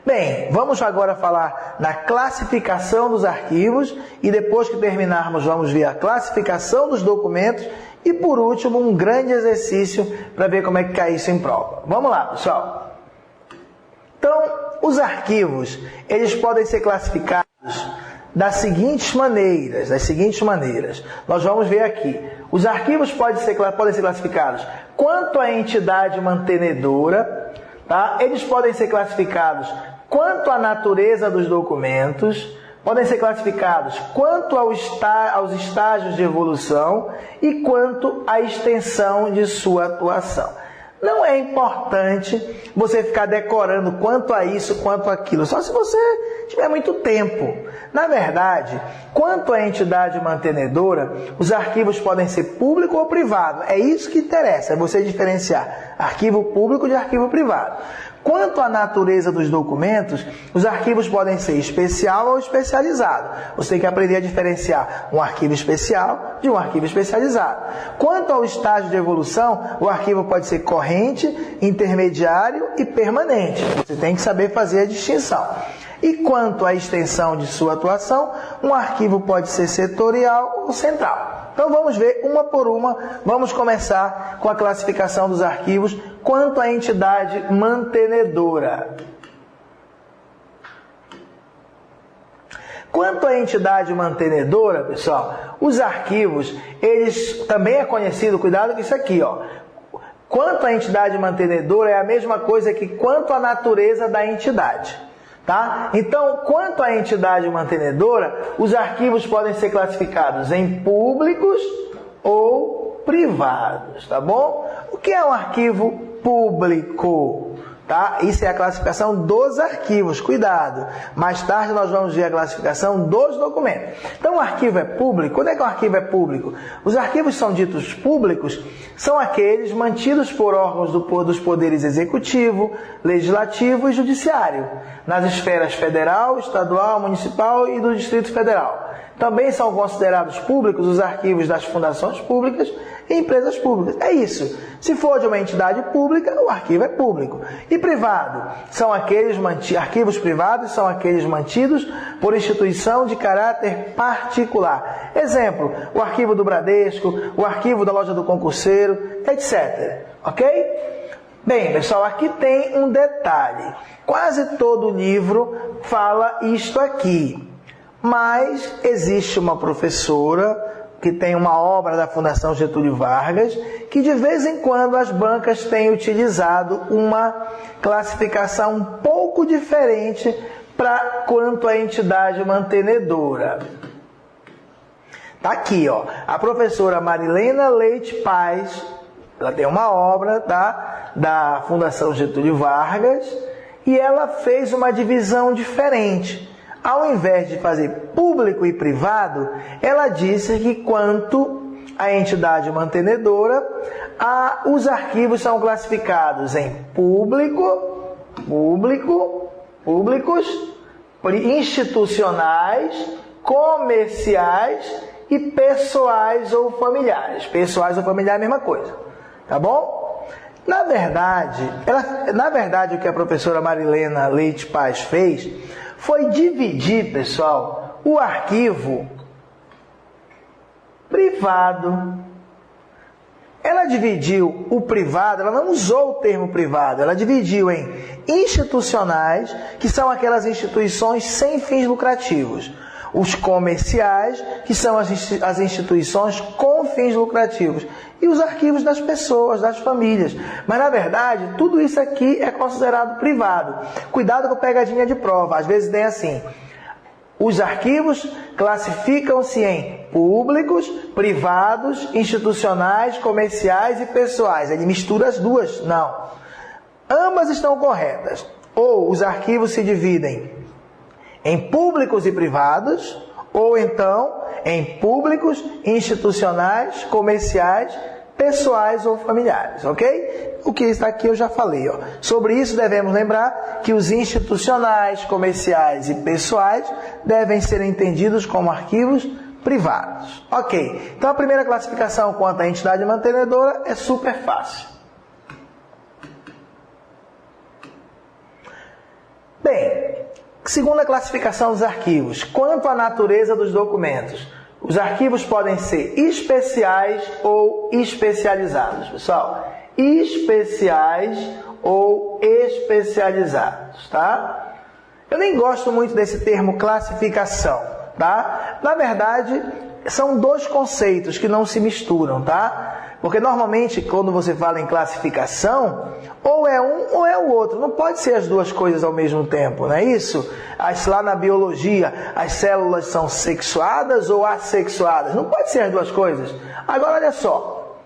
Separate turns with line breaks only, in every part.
Bem, vamos agora falar na classificação dos arquivos e depois que terminarmos vamos ver a classificação dos documentos e por último um grande exercício para ver como é que cai isso em prova. Vamos lá, pessoal. Então, os arquivos, eles podem ser classificados das seguintes maneiras. Nós vamos ver aqui. Os arquivos podem ser classificados quanto à entidade mantenedora, tá? Eles podem ser classificados quanto à natureza dos documentos, podem ser classificados quanto aos estágios de evolução e quanto à extensão de sua atuação. Não é importante você ficar decorando quanto a isso, quanto aquilo, só se você tiver muito tempo. Na verdade, quanto à entidade mantenedora, os arquivos podem ser público ou privado. É isso que interessa, é você diferenciar arquivo público de arquivo privado. Quanto à natureza dos documentos, os arquivos podem ser especial ou especializado. Você tem que aprender a diferenciar um arquivo especial de um arquivo especializado. Quanto ao estágio de evolução, o arquivo pode ser corrente, intermediário e permanente. Você tem que saber fazer a distinção. E quanto à extensão de sua atuação, um arquivo pode ser setorial ou central. Então vamos ver uma por uma, vamos começar com a classificação dos arquivos quanto à entidade mantenedora. Quanto à entidade mantenedora, pessoal, os arquivos, eles também é conhecido, cuidado com isso aqui, ó. Quanto à entidade mantenedora é a mesma coisa que quanto à natureza da entidade. Tá? Então, quanto à entidade mantenedora, os arquivos podem ser classificados em públicos ou privados, tá bom? O que é um arquivo público? Tá? Isso é a classificação dos arquivos, cuidado. Mais tarde nós vamos ver a classificação dos documentos. Então, o arquivo é público. Quando é que o arquivo é público? Os arquivos são ditos públicos, são aqueles mantidos por órgãos dos poderes executivo, legislativo e judiciário, nas esferas federal, estadual, municipal e do Distrito Federal. Também são considerados públicos os arquivos das fundações públicas e empresas públicas. É isso. Se for de uma entidade pública, o arquivo é público. E privado? Arquivos privados são aqueles mantidos por instituição de caráter particular. Exemplo, o arquivo do Bradesco, o arquivo da loja do concurseiro, etc. Ok? Bem, pessoal, aqui tem um detalhe. Quase todo livro fala isto aqui. Mas existe uma professora que tem uma obra da Fundação Getúlio Vargas, que de vez em quando as bancas têm utilizado uma classificação um pouco diferente quanto à entidade mantenedora. Está aqui, ó, a professora Marilena Leite Paz, ela tem uma obra da Fundação Getúlio Vargas e ela fez uma divisão diferente. Ao invés de fazer público e privado, ela disse que quanto à entidade mantenedora, os arquivos são classificados em públicos, institucionais, comerciais e pessoais ou familiares. Pessoais ou familiares é a mesma coisa, tá bom? Na verdade, o que a professora Marilena Leite Paz fez foi dividir, pessoal, o arquivo privado. Ela dividiu o privado, ela não usou o termo privado, ela dividiu em institucionais, que são aquelas instituições sem fins lucrativos. Os comerciais, que são as instituições com fins lucrativos. E os arquivos das pessoas, das famílias. Mas, na verdade, tudo isso aqui é considerado privado. Cuidado com a pegadinha de prova. Às vezes tem assim. Os arquivos classificam-se em públicos, privados, institucionais, comerciais e pessoais. Ele mistura as duas? Não. Ambas estão corretas. Ou os arquivos se dividem em públicos e privados, ou então em públicos, institucionais, comerciais, pessoais ou familiares, ok? O que está aqui eu já falei, ó. Sobre isso devemos lembrar que os institucionais, comerciais e pessoais devem ser entendidos como arquivos privados, ok? Então a primeira classificação quanto à entidade mantenedora é super fácil. Bem, segunda classificação dos arquivos. Quanto à natureza dos documentos, os arquivos podem ser especiais ou especializados. Pessoal, especiais ou especializados, tá? Eu nem gosto muito desse termo classificação, tá? Na verdade, são dois conceitos que não se misturam, tá? Porque normalmente, quando você fala em classificação, ou é um ou é o outro. Não pode ser as duas coisas ao mesmo tempo, não é isso? Lá na biologia, as células são sexuadas ou assexuadas. Não pode ser as duas coisas. Agora, olha só.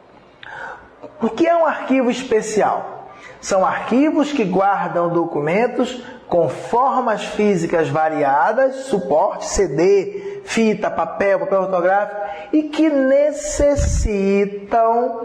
O que é um arquivo especial? São arquivos que guardam documentos com formas físicas variadas, suporte, CD, fita, papel fotográfico, e que necessitam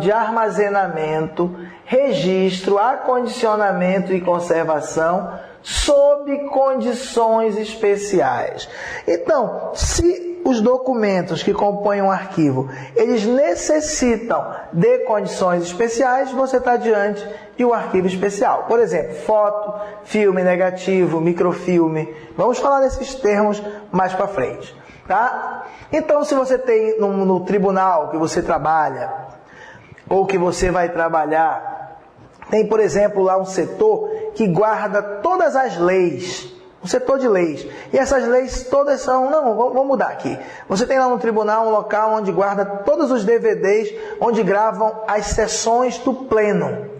de armazenamento, registro, acondicionamento e conservação sob condições especiais. Então, se os documentos que compõem um arquivo, eles necessitam de condições especiais, você está diante de um arquivo especial. Por exemplo, foto, filme negativo, microfilme. Vamos falar desses termos mais para frente, tá? Então, se você tem no tribunal que você trabalha, ou que você vai trabalhar, tem, por exemplo, lá um setor que guarda todas as leis, um setor de leis. E essas leis todas são... Não, vamos mudar aqui. Você tem lá no tribunal um local onde guarda todos os DVDs, onde gravam as sessões do pleno.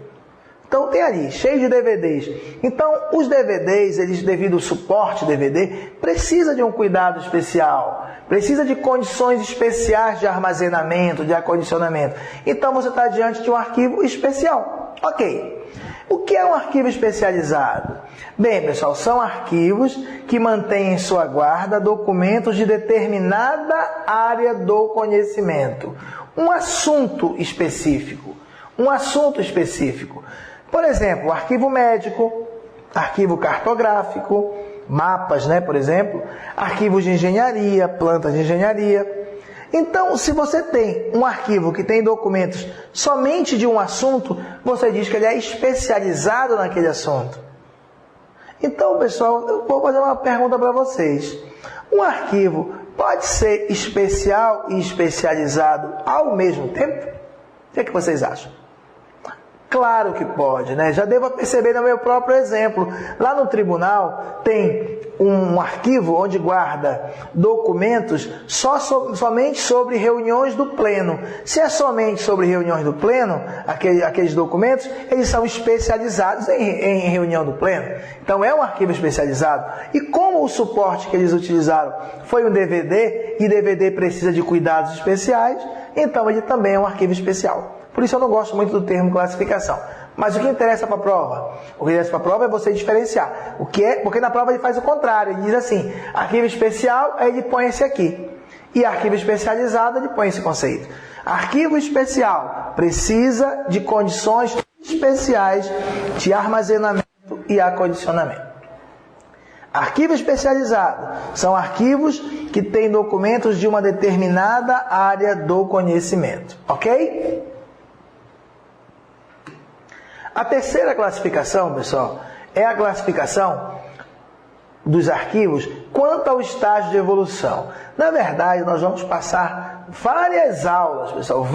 Então tem ali, cheio de DVDs. Então os DVDs, eles, devido ao suporte DVD, precisa de um cuidado especial. Precisa de condições especiais de armazenamento, de acondicionamento. Então você está diante de um arquivo especial. Ok. O que é um arquivo especializado? Bem, pessoal, são arquivos que mantêm em sua guarda documentos de determinada área do conhecimento. Um assunto específico. Por exemplo, arquivo médico, arquivo cartográfico, mapas, né, por exemplo, arquivos de engenharia, plantas de engenharia. Então, se você tem um arquivo que tem documentos somente de um assunto, você diz que ele é especializado naquele assunto. Então, pessoal, eu vou fazer uma pergunta para vocês. Um arquivo pode ser especial e especializado ao mesmo tempo? O que vocês acham? Claro que pode, né? Já devo perceber no meu próprio exemplo. Lá no tribunal tem um arquivo onde guarda documentos somente sobre reuniões do pleno. Se é somente sobre reuniões do pleno, aqueles documentos, eles são especializados em reunião do pleno. Então é um arquivo especializado. E como o suporte que eles utilizaram foi um DVD, e DVD precisa de cuidados especiais, então ele também é um arquivo especial. Por isso eu não gosto muito do termo classificação. Mas o que interessa para a prova? O que interessa para a prova é você diferenciar. O que é? Porque na prova ele faz o contrário. Ele diz assim, arquivo especial, aí ele põe esse aqui. E arquivo especializado, ele põe esse conceito. Arquivo especial precisa de condições especiais de armazenamento e acondicionamento. Arquivo especializado são arquivos que têm documentos de uma determinada área do conhecimento. Ok? A terceira classificação, pessoal, é a classificação dos arquivos quanto ao estágio de evolução. Na verdade, nós vamos passar várias aulas, pessoal,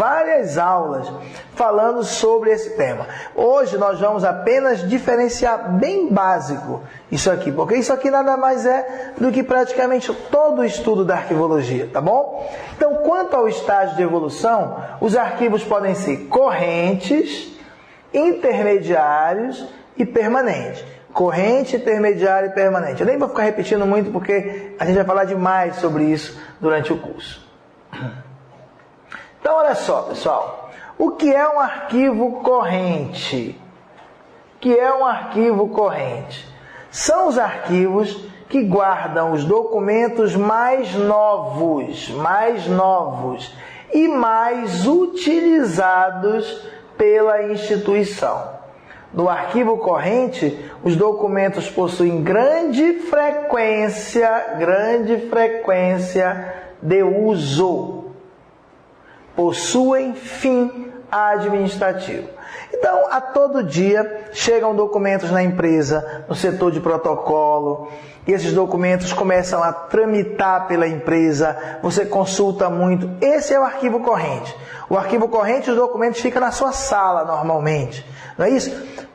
falando sobre esse tema. Hoje nós vamos apenas diferenciar bem básico isso aqui, porque isso aqui nada mais é do que praticamente todo o estudo da arquivologia, tá bom? Então, quanto ao estágio de evolução, os arquivos podem ser correntes, intermediários e permanentes. Corrente, intermediário e permanente. Eu nem vou ficar repetindo muito porque a gente vai falar demais sobre isso durante o curso. Então, olha só, pessoal. O que é um arquivo corrente? O que é um arquivo corrente? São os arquivos que guardam os documentos mais novos e mais utilizados pela instituição. No arquivo corrente, os documentos possuem grande frequência de uso. Possuem fim administrativo. Então, a todo dia chegam documentos na empresa, no setor de protocolo, e esses documentos começam a tramitar pela empresa, você consulta muito. Esse é o arquivo corrente. O arquivo corrente, os documentos ficam na sua sala normalmente, não é isso?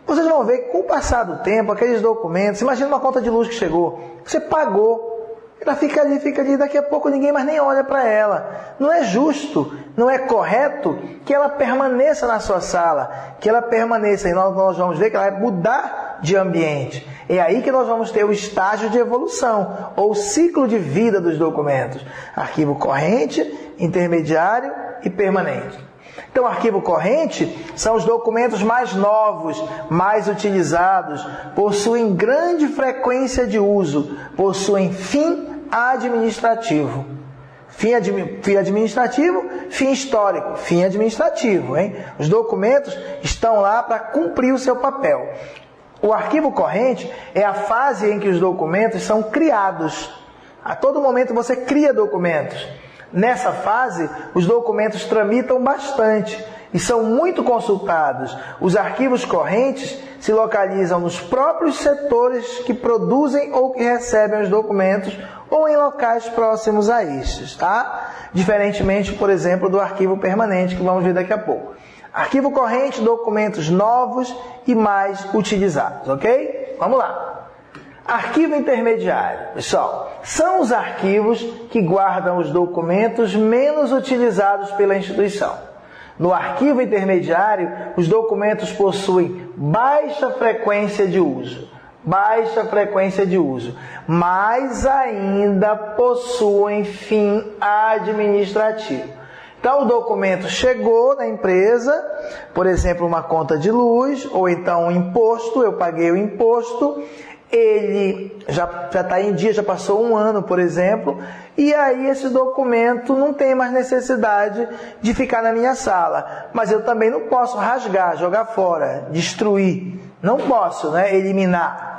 Vocês vão ver que com o passar do tempo, aqueles documentos, imagina uma conta de luz que chegou, você pagou, ela fica ali, daqui a pouco ninguém mais nem olha para ela. Não é justo, não é correto que ela permaneça na sua sala, que ela permaneça, e nós vamos ver que ela vai mudar de ambiente. É aí que nós vamos ter o estágio de evolução, ou ciclo de vida dos documentos. Arquivo corrente, intermediário e permanente. Então, arquivo corrente são os documentos mais novos, mais utilizados, possuem grande frequência de uso, possuem fim administrativo. Fim administrativo, fim histórico, fim administrativo, hein? Os documentos estão lá para cumprir o seu papel. O arquivo corrente é a fase em que os documentos são criados. A todo momento você cria documentos. Nessa fase, os documentos tramitam bastante e são muito consultados. Os arquivos correntes se localizam nos próprios setores que produzem ou que recebem os documentos ou em locais próximos a estes, tá? Diferentemente, por exemplo, do arquivo permanente, que vamos ver daqui a pouco. Arquivo corrente, documentos novos e mais utilizados, ok? Vamos lá. Arquivo intermediário, pessoal, são os arquivos que guardam os documentos menos utilizados pela instituição. No arquivo intermediário, os documentos possuem baixa frequência de uso, mas ainda possuem fim administrativo. Então, o documento chegou na empresa, por exemplo, uma conta de luz, ou então um imposto, eu paguei o imposto, ele já está em dia, já passou um ano, por exemplo, e aí esse documento não tem mais necessidade de ficar na minha sala. Mas eu também não posso rasgar, jogar fora, destruir. Não posso, né, eliminar.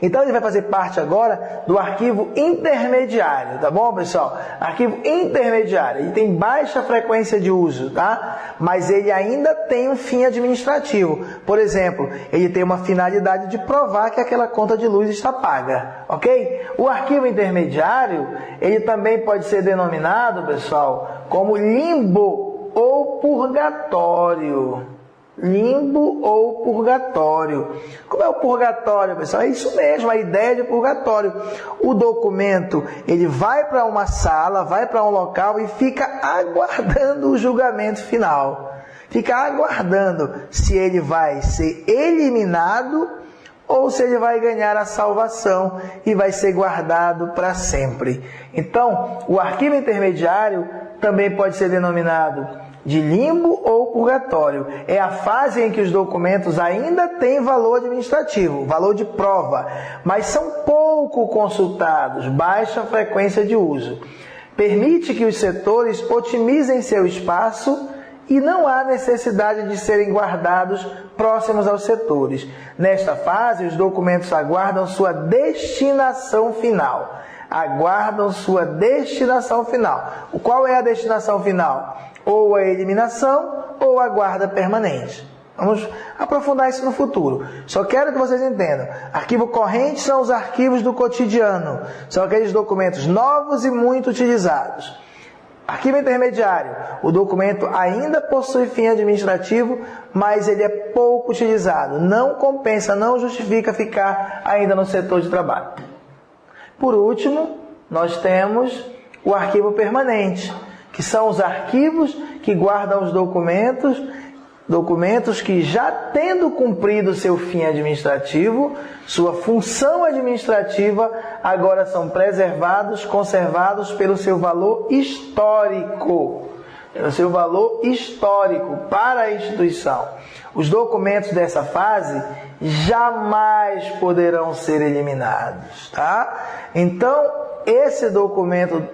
Então ele vai fazer parte agora do arquivo intermediário, tá bom, pessoal? Arquivo intermediário, ele tem baixa frequência de uso, tá? Mas ele ainda tem um fim administrativo. Por exemplo, ele tem uma finalidade de provar que aquela conta de luz está paga, ok? O arquivo intermediário, ele também pode ser denominado, pessoal, como limbo ou purgatório. Limbo ou purgatório. Como é o purgatório, pessoal? É isso mesmo, a ideia de purgatório. O documento, ele vai para uma sala, vai para um local e fica aguardando o julgamento final. Fica aguardando se ele vai ser eliminado ou se ele vai ganhar a salvação e vai ser guardado para sempre. Então, o arquivo intermediário também pode ser denominado de limbo ou purgatório. É a fase em que os documentos ainda têm valor administrativo, valor de prova, mas são pouco consultados, baixa frequência de uso. Permite que os setores otimizem seu espaço e não há necessidade de serem guardados próximos aos setores. Nesta fase, os documentos aguardam sua destinação final. Qual é a destinação final? Ou a eliminação ou a guarda permanente. Vamos aprofundar isso no futuro. Só quero que vocês entendam. Arquivo corrente são os arquivos do cotidiano. São aqueles documentos novos e muito utilizados. Arquivo intermediário. O documento ainda possui fim administrativo, mas ele é pouco utilizado. Não compensa, não justifica ficar ainda no setor de trabalho. Por último, nós temos o arquivo permanente, que são os arquivos que guardam os documentos que, já tendo cumprido seu fim administrativo, sua função administrativa, agora são preservados, conservados pelo seu valor histórico. Para a instituição. Os documentos dessa fase jamais poderão ser eliminados, tá? Então, esse documento,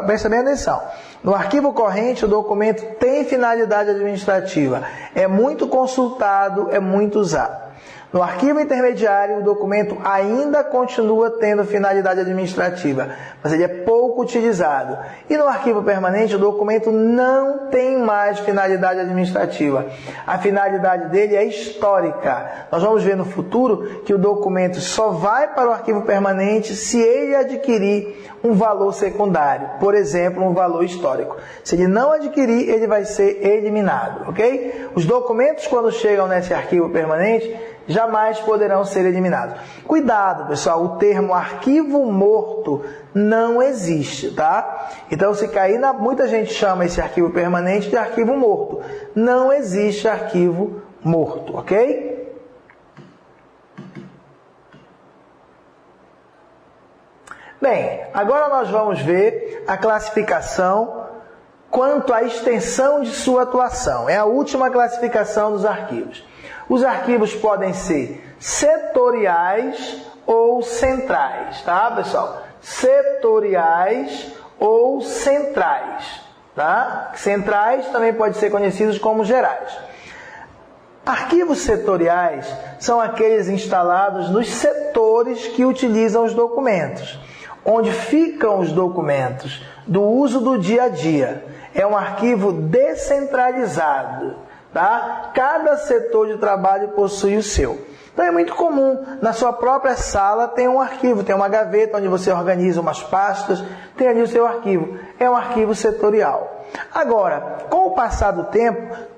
presta bem atenção, no arquivo corrente o documento tem finalidade administrativa, é muito consultado, é muito usado. No arquivo intermediário o documento ainda continua tendo finalidade administrativa, mas ele é pouco pouco utilizado. E no arquivo permanente, o documento não tem mais finalidade administrativa. A finalidade dele é histórica. Nós vamos ver no futuro que o documento só vai para o arquivo permanente se ele adquirir um valor secundário, por exemplo, um valor histórico. Se ele não adquirir, ele vai ser eliminado, ok? Os documentos, quando chegam nesse arquivo permanente, jamais poderão ser eliminados. Cuidado, pessoal, o termo arquivo morto não existe, tá? Então, se cair muita gente chama esse arquivo permanente de arquivo morto. Não existe arquivo morto, ok? Bem, agora nós vamos ver a classificação quanto à extensão de sua atuação. É a última classificação dos arquivos. Os arquivos podem ser setoriais ou centrais, tá, pessoal? Setoriais ou centrais, tá? Centrais também podem ser conhecidos como gerais. Arquivos setoriais são aqueles instalados nos setores que utilizam os documentos, onde ficam os documentos do uso do dia a dia. É um arquivo descentralizado, tá? Cada setor de trabalho possui o seu. Então é muito comum, na sua própria sala tem um arquivo, tem uma gaveta onde você organiza umas pastas, tem ali o seu arquivo. É um arquivo setorial. Agora, com o passar do tempo,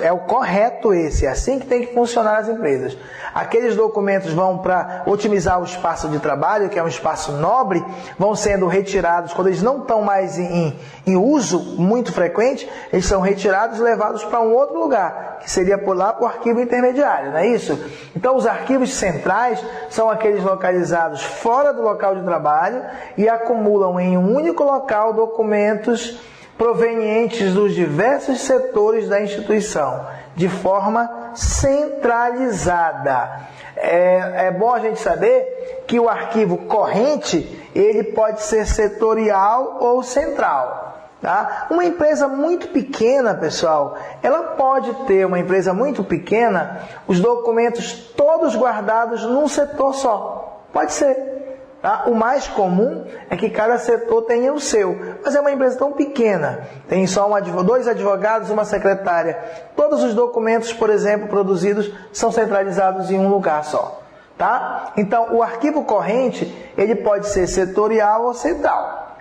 é o correto esse, é assim que tem que funcionar as empresas. Aqueles documentos vão para otimizar o espaço de trabalho, que é um espaço nobre, vão sendo retirados, quando eles não estão mais em uso muito frequente, eles são retirados e levados para um outro lugar, que seria por lá para o arquivo intermediário, não é isso? Então os arquivos centrais são aqueles localizados fora do local de trabalho e acumulam em um único local documentos provenientes dos diversos setores da instituição, de forma centralizada. É bom a gente saber que o arquivo corrente, ele pode ser setorial ou central. Tá? Uma empresa muito pequena, pessoal, ela pode ter, uma empresa muito pequena, os documentos todos guardados num setor só. Pode ser. Tá? O mais comum é que cada setor tenha o seu, mas é uma empresa tão pequena, tem só dois advogados e uma secretária. Todos os documentos, por exemplo, produzidos são centralizados em um lugar só. Tá? Então, o arquivo corrente, ele pode ser setorial ou central.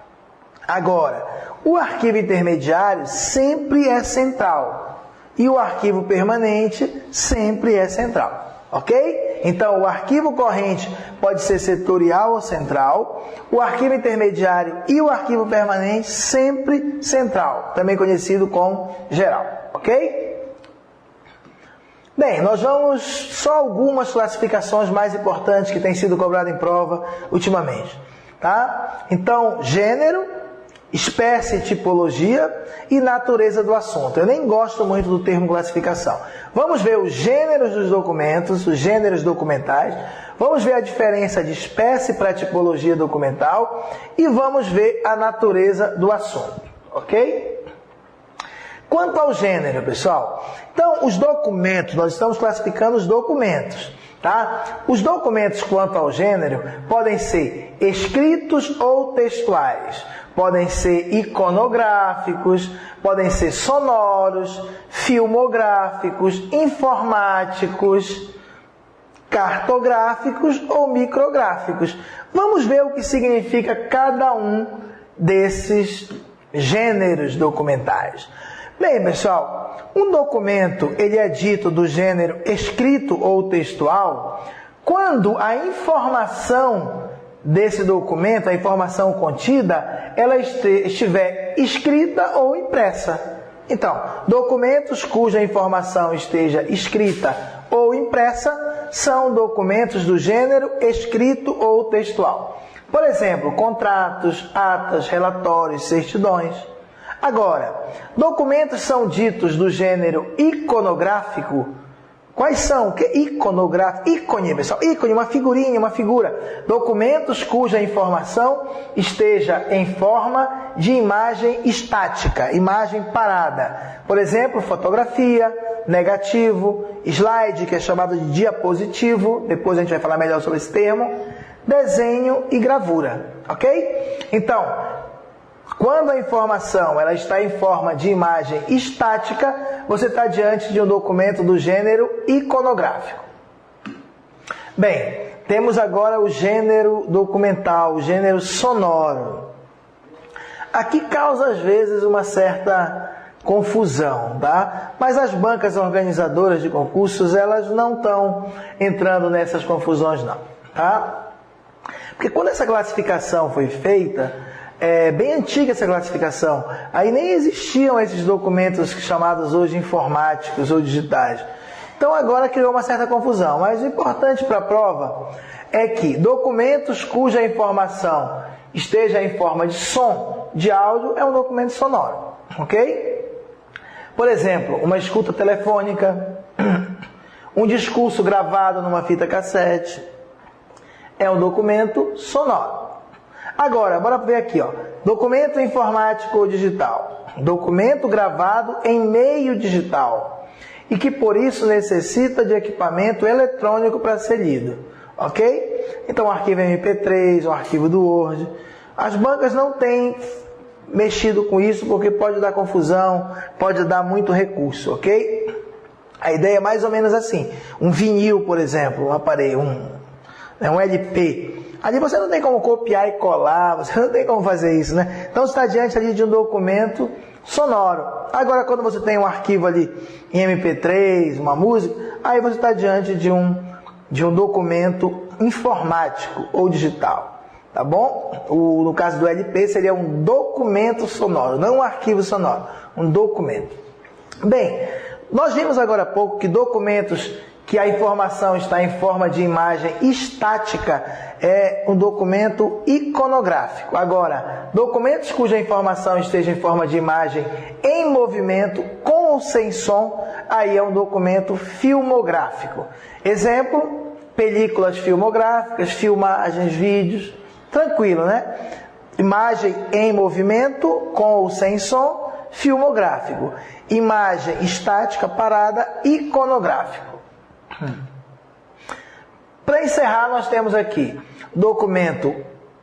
Agora, o arquivo intermediário sempre é central e o arquivo permanente sempre é central. Ok? Então, o arquivo corrente pode ser setorial ou central, o arquivo intermediário e o arquivo permanente sempre central, também conhecido como geral. Ok? Bem, nós vamos só algumas classificações mais importantes que têm sido cobradas em prova ultimamente. Tá? Então, gênero, espécie e tipologia e natureza do assunto. Eu nem gosto muito do termo classificação. Vamos ver os gêneros dos documentos, os gêneros documentais, vamos ver a diferença de espécie para tipologia documental e vamos ver a natureza do assunto, ok? Quanto ao gênero, pessoal, então os documentos, nós estamos classificando os documentos. Tá? Os documentos quanto ao gênero podem ser escritos ou textuais, podem ser iconográficos, podem ser sonoros, filmográficos, informáticos, cartográficos ou micrográficos. Vamos ver o que significa cada um desses gêneros documentais. Bem, pessoal, um documento ele é dito do gênero escrito ou textual quando a informação desse documento, a informação contida, ela estiver escrita ou impressa. Então, documentos cuja informação esteja escrita ou impressa são documentos do gênero escrito ou textual. Por exemplo, contratos, atas, relatórios, certidões. Agora, documentos são ditos do gênero iconográfico. Quais são? O que é iconográfico? Ícone, pessoal. Ícone, uma figurinha, uma figura. Documentos cuja informação esteja em forma de imagem estática, imagem parada. Por exemplo, fotografia, negativo, slide, que é chamado de diapositivo. Depois a gente vai falar melhor sobre esse termo. Desenho e gravura. Ok? Então, Quando a informação ela está em forma de imagem estática, você está diante de um documento do gênero iconográfico. Bem, temos agora o gênero documental, o gênero sonoro. Aqui causa às vezes uma certa confusão, tá? Mas as bancas organizadoras de concursos, elas não estão entrando nessas confusões não, tá? Porque quando essa classificação foi feita, é bem antiga essa classificação, aí nem existiam esses documentos chamados hoje informáticos ou digitais. Então agora criou uma certa confusão, mas o importante para a prova é que documentos cuja informação esteja em forma de som, de áudio, é um documento sonoro, ok? Por exemplo, uma escuta telefônica, um discurso gravado numa fita cassete, é um documento sonoro. Agora, bora ver aqui, ó. Documento informático ou digital. Documento gravado em meio digital e que por isso necessita de equipamento eletrônico para ser lido, ok? Então, um arquivo MP3, um arquivo do Word. As bancas não têm mexido com isso porque pode dar confusão, pode dar muito recurso, ok? A ideia é mais ou menos assim. Um vinil, por exemplo, um aparelho, um LP. Ali você não tem como copiar e colar, você não tem como fazer isso, né? Então você está diante ali de um documento sonoro. Agora, quando você tem um arquivo ali em MP3, uma música, aí você está diante de um documento informático ou digital. Tá bom? No caso do LP seria um documento sonoro, não um arquivo sonoro, um documento. Bem, nós vimos agora há pouco que documentos que a informação está em forma de imagem estática é um documento iconográfico. Agora, documentos cuja informação esteja em forma de imagem em movimento, com ou sem som, aí é um documento filmográfico. Exemplo, películas filmográficas, filmagens, vídeos. Tranquilo, né? Imagem em movimento, com ou sem som, filmográfico. Imagem estática, parada, iconográfico. Para encerrar, nós temos aqui documento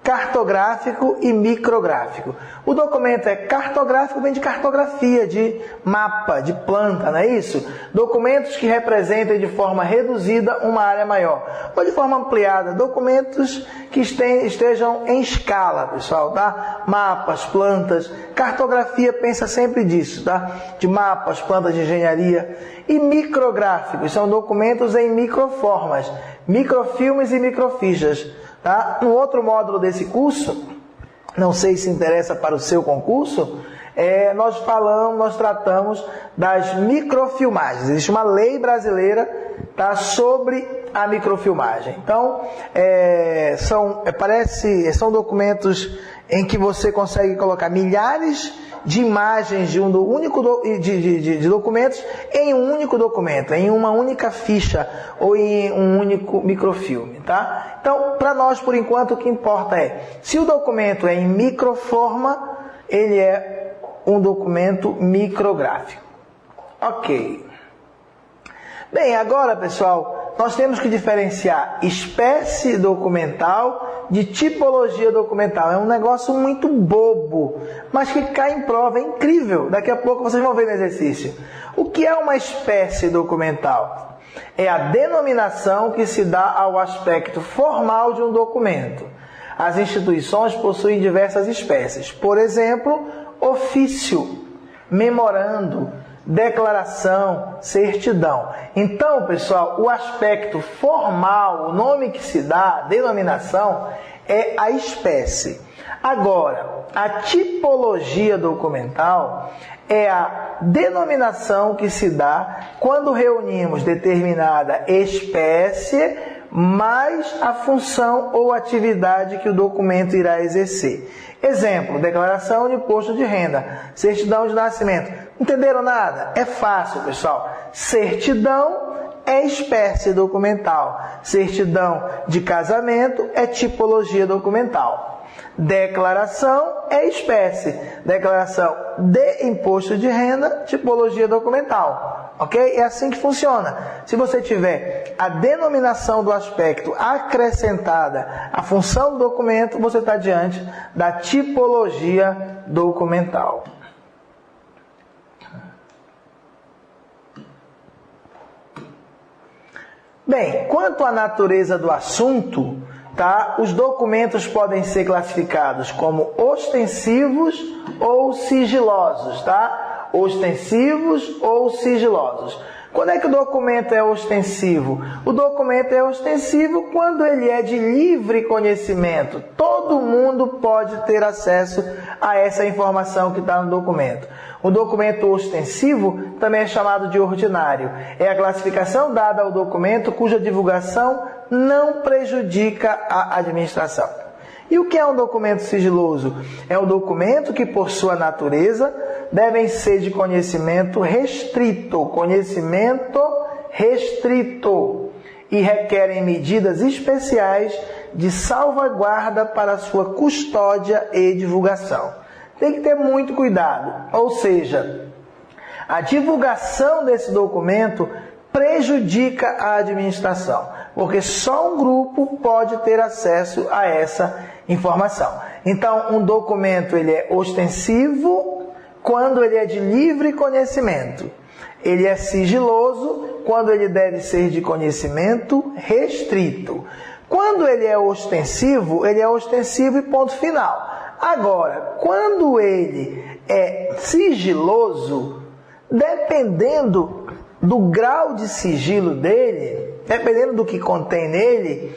cartográfico e micrográfico. O documento é cartográfico, vem de cartografia, de mapa, de planta, não é isso? Documentos que representem de forma reduzida uma área maior. Ou de forma ampliada, documentos que estejam em escala, pessoal, tá? Mapas, plantas, cartografia, pensa sempre disso, tá? De mapas, plantas de engenharia. E micrográficos, são documentos em microformas, microfilmes e microfichas. Tá? No outro módulo desse curso, não sei se interessa para o seu concurso, nós tratamos das microfilmagens. Existe uma lei brasileira, tá, sobre a microfilmagem. Então, são documentos em que você consegue colocar milhares de imagens de documentos em um único documento, em uma única ficha ou em um único microfilme, tá? Então, para nós, por enquanto, o que importa é, se o documento é em microforma, ele é um documento micrográfico. Ok. Bem, agora, pessoal, nós temos que diferenciar espécie documental de tipologia documental. É um negócio muito bobo, mas que cai em prova, é incrível. Daqui a pouco vocês vão ver no exercício. O que é uma espécie documental? É a denominação que se dá ao aspecto formal de um documento. As instituições possuem diversas espécies. Por exemplo, ofício, memorando, declaração, certidão. Então, pessoal, o aspecto formal, o nome que se dá, a denominação, é a espécie. Agora, a tipologia documental é a denominação que se dá quando reunimos determinada espécie mais a função ou atividade que o documento irá exercer. Exemplo, declaração de imposto de renda, certidão de nascimento. Entenderam nada? É fácil, pessoal. Certidão é espécie documental. Certidão de casamento é tipologia documental. Declaração é espécie. Declaração de imposto de renda, tipologia documental. Ok? É assim que funciona. Se você tiver a denominação do aspecto acrescentada à função do documento, você está diante da tipologia documental. Bem, quanto à natureza do assunto, tá? Os documentos podem ser classificados como ostensivos ou sigilosos, tá? Ostensivos ou sigilosos. Quando é que o documento é ostensivo? O documento é ostensivo quando ele é de livre conhecimento. Todo mundo pode ter acesso a essa informação que está no documento. O documento ostensivo também é chamado de ordinário. É a classificação dada ao documento cuja divulgação não prejudica a administração. E o que é um documento sigiloso? É um documento que, por sua natureza, devem ser de conhecimento restrito, e requerem medidas especiais de salvaguarda para sua custódia e divulgação. Tem que ter muito cuidado, ou seja, a divulgação desse documento prejudica a administração, porque só um grupo pode ter acesso a essa informação. Então, um documento ele é ostensivo quando ele é de livre conhecimento. Ele é sigiloso quando ele deve ser de conhecimento restrito. Quando ele é ostensivo e ponto final. Agora, quando ele é sigiloso, dependendo do grau de sigilo dele, dependendo do que contém nele,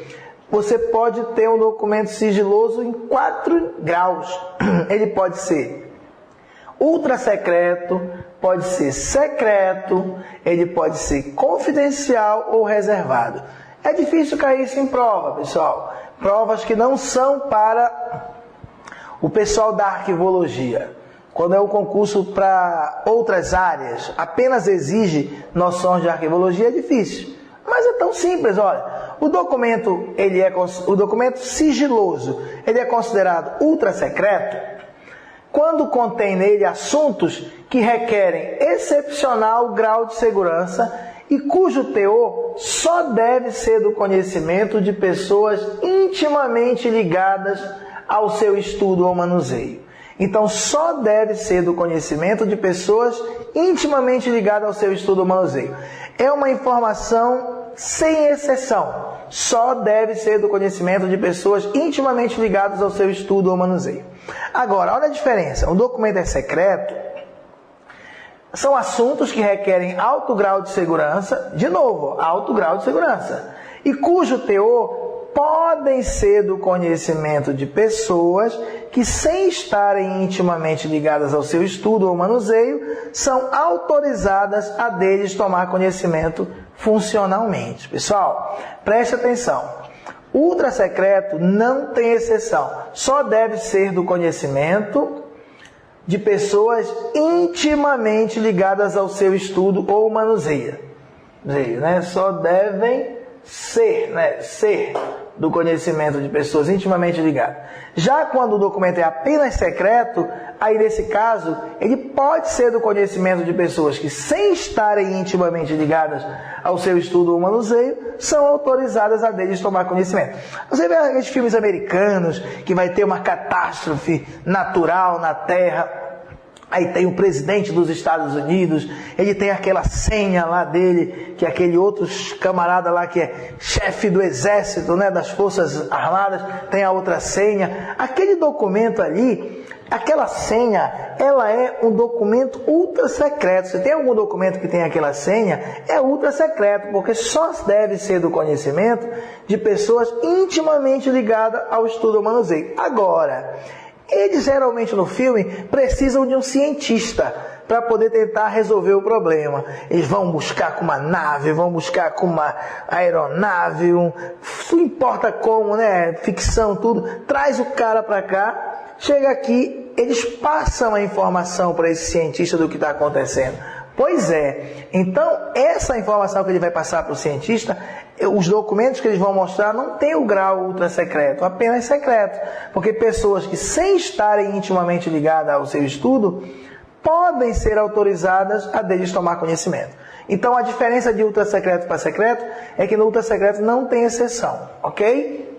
você pode ter um documento sigiloso em 4 graus. Ele pode ser ultra secreto, pode ser secreto, ele pode ser confidencial ou reservado. É difícil cair isso em prova, pessoal. Provas que não são para o pessoal da arquivologia. Quando é um concurso para outras áreas, apenas exige noções de arquivologia, é difícil. Mas é tão simples, olha. O documento sigiloso, ele é considerado ultra secreto quando contém nele assuntos que requerem excepcional grau de segurança e cujo teor só deve ser do conhecimento de pessoas intimamente ligadas ao seu estudo ou manuseio. Então, só deve ser do conhecimento de pessoas intimamente ligadas ao seu estudo ou manuseio. É uma informação sem exceção. Só deve ser do conhecimento de pessoas intimamente ligadas ao seu estudo ou manuseio. Agora, olha a diferença. Um documento é secreto. São assuntos que requerem alto grau de segurança. De novo, alto grau de segurança. E cujo teor podem ser do conhecimento de pessoas que, sem estarem intimamente ligadas ao seu estudo ou manuseio, são autorizadas a deles tomar conhecimento funcionalmente. Pessoal, preste atenção. Ultra secreto não tem exceção. Só deve ser do conhecimento de pessoas intimamente ligadas ao seu estudo ou manuseio. Só devem ser do conhecimento de pessoas intimamente ligadas. Já quando o documento é apenas secreto, aí nesse caso, ele pode ser do conhecimento de pessoas que, sem estarem intimamente ligadas ao seu estudo ou manuseio, são autorizadas a deles tomar conhecimento. Você vê aqueles filmes americanos que vai ter uma catástrofe natural na Terra. Aí tem o presidente dos Estados Unidos, ele tem aquela senha lá dele, que é aquele outro camarada lá que é chefe do exército, das Forças Armadas, tem a outra senha. Aquele documento ali, aquela senha, ela é um documento ultra secreto. Se tem algum documento que tem aquela senha, é ultra secreto, porque só deve ser do conhecimento de pessoas intimamente ligadas ao estudo ou manuseio. Agora, eles geralmente no filme precisam de um cientista para poder tentar resolver o problema. Eles vão buscar com uma nave, vão buscar com uma aeronave, não importa como, ficção, tudo. Traz o cara para cá, chega aqui, eles passam a informação para esse cientista do que está acontecendo. Pois é. Então, essa informação que ele vai passar para o cientista, os documentos que eles vão mostrar não tem o grau ultra secreto, apenas secreto. Porque pessoas que, sem estarem intimamente ligadas ao seu estudo, podem ser autorizadas a deles tomar conhecimento. Então, a diferença de ultra secreto para secreto é que no ultra secreto não tem exceção, ok?